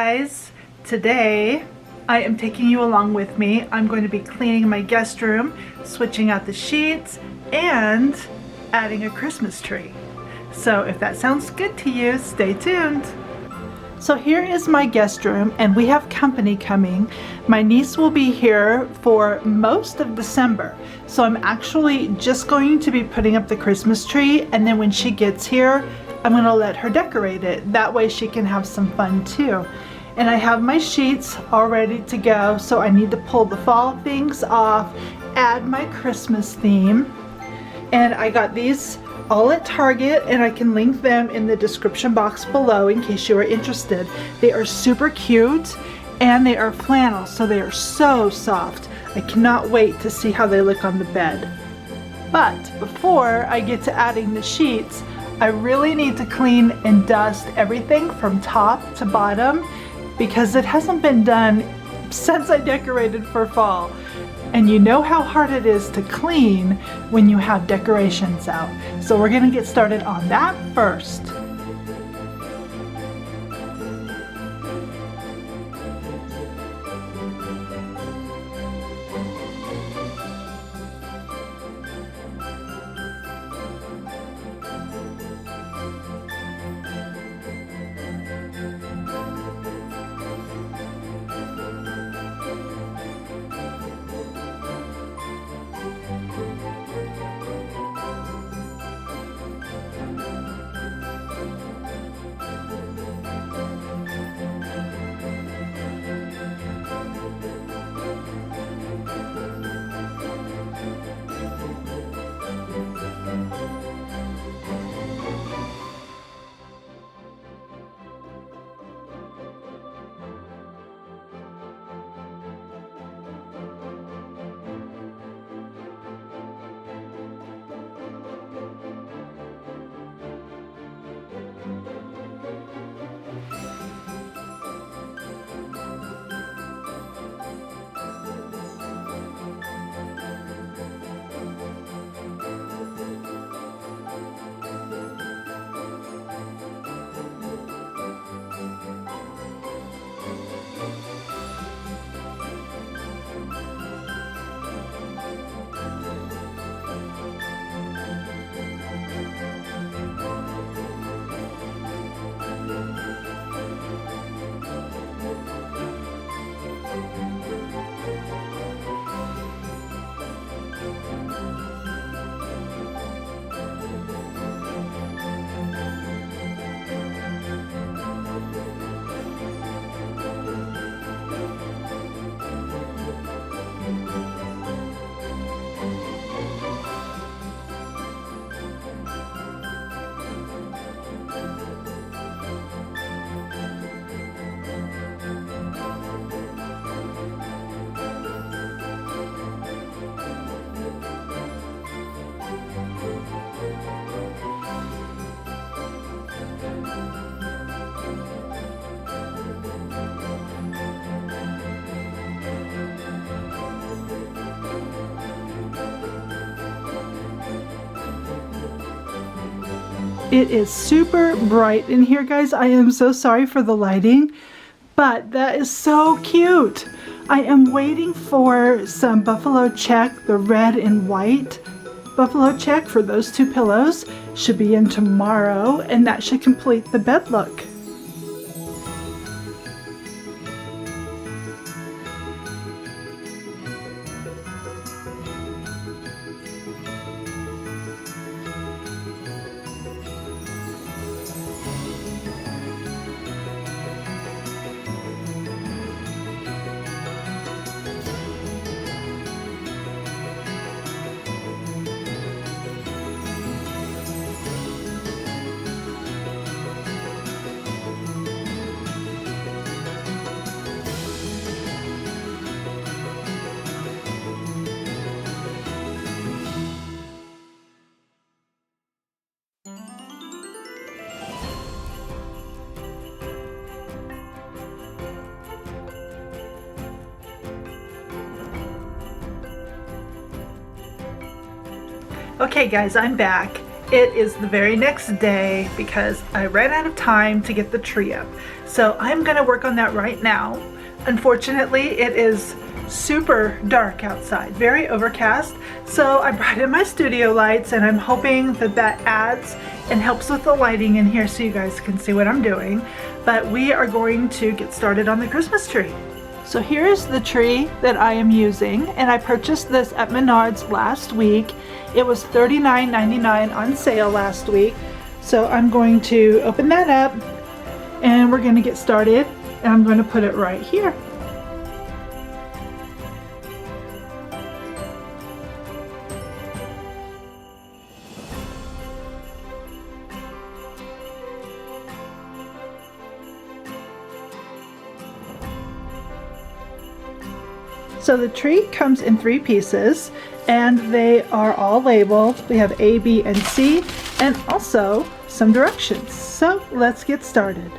guys, today I am taking you along with me. I'm going to be cleaning my guest room, switching out the sheets, and adding a Christmas tree. So if that sounds good to you, stay tuned. So here is my guest room, and we have company coming. My niece will be here for most of December. So I'm actually just going to be putting up the Christmas tree, and then when she gets here, I'm gonna let her decorate it. That way she can have some fun too. And I have my sheets all ready to go, so I need to pull the fall things off, add my Christmas theme. And I got these all at Target, and I can link them in the description box below in case you are interested. They are super cute, and they are flannel, so they are so soft. I cannot wait to see how they look on the bed. But before I get to adding the sheets, I really need to clean and dust everything from top to bottom because it hasn't been done since I decorated for fall. And you know how hard it is to clean when you have decorations out. So we're gonna get started on that first. It is super bright in here, guys. I am so sorry for the lighting, but that is so cute. I am waiting for some buffalo check, the red and white buffalo check for those two pillows. Should be in tomorrow, and that should complete the bed look. Okay guys, I'm back, it is the very next day because I ran out of time to get the tree up. So I'm gonna work on that right now. Unfortunately, it is super dark outside, very overcast. So I brought in my studio lights and I'm hoping that that adds and helps with the lighting in here so you guys can see what I'm doing. But we are going to get started on the Christmas tree. So here's the tree that I am using, and I purchased this at Menards last week. It was $39.99 on sale last week. So I'm going to open that up and we're going to get started, and I'm going to put it right here. So the tree comes in 3 pieces and they are all labeled. We have A, B, and C, and also some directions. So let's get started.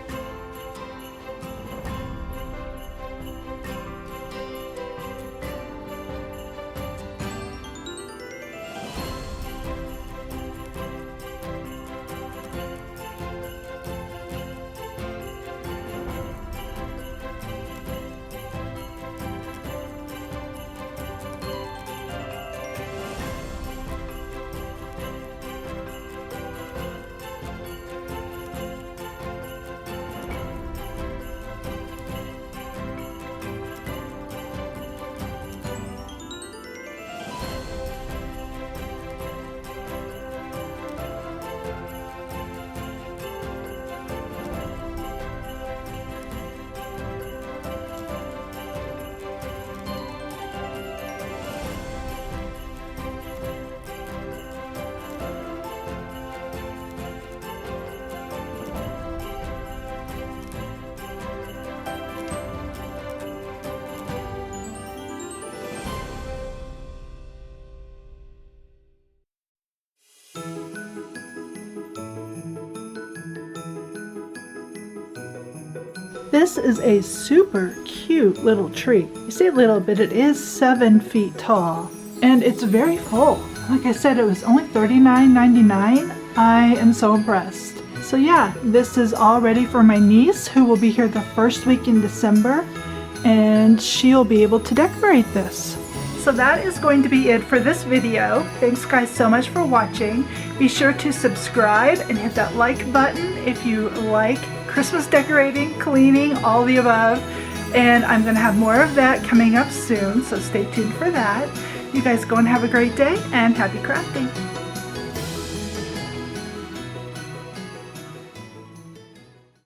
This is a super cute little tree. You say little, but it is 7 feet tall and it's very full. Like I said, it was only $39.99. I am so impressed. So yeah, this is all ready for my niece who will be here the first week in December, and she'll be able to decorate this. So that is going to be it for this video. Thanks guys so much for watching. Be sure to subscribe and hit that like button if you like Christmas decorating, cleaning, all the above. And I'm gonna have more of that coming up soon, so stay tuned for that. You guys go and have a great day and happy crafting.